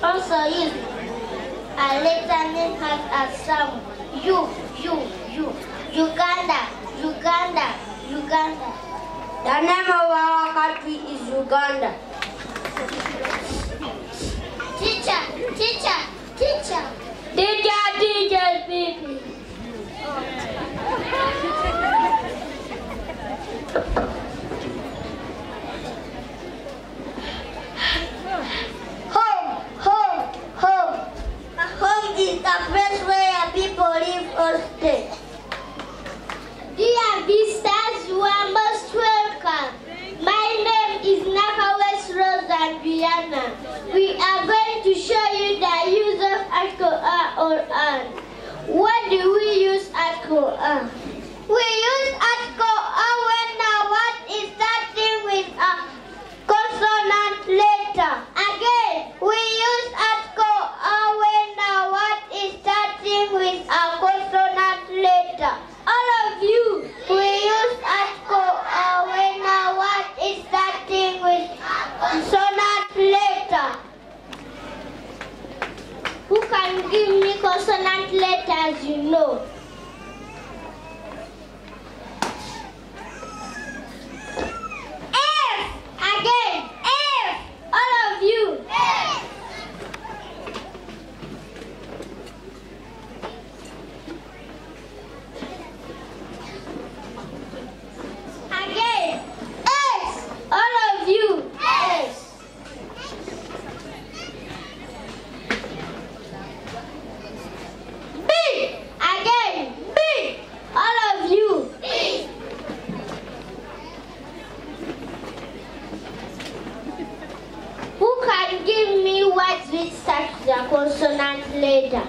Also use a letter name has a sound. U. Uganda. The name of our country is Uganda. Teacher. Teacher, baby. Home. A home is the place where people live or stay. Dear visitors, you are most welcome. My name is Naka West Rose and Brianna. We are going to show you the use of Quran or An. What do we use at Quran? We use at Quran when the word is starting with a consonant letter. Again, we use at Quran when the word is starting with a consonant letter. All of you, we use at Quran when the word is starting with consonant letter. Who can give me consonant letters you know? F. Again, F. All of you. F. Again, S. All of you. S. B. Again, B. All of you. B. Who can give me words which start the consonant letter?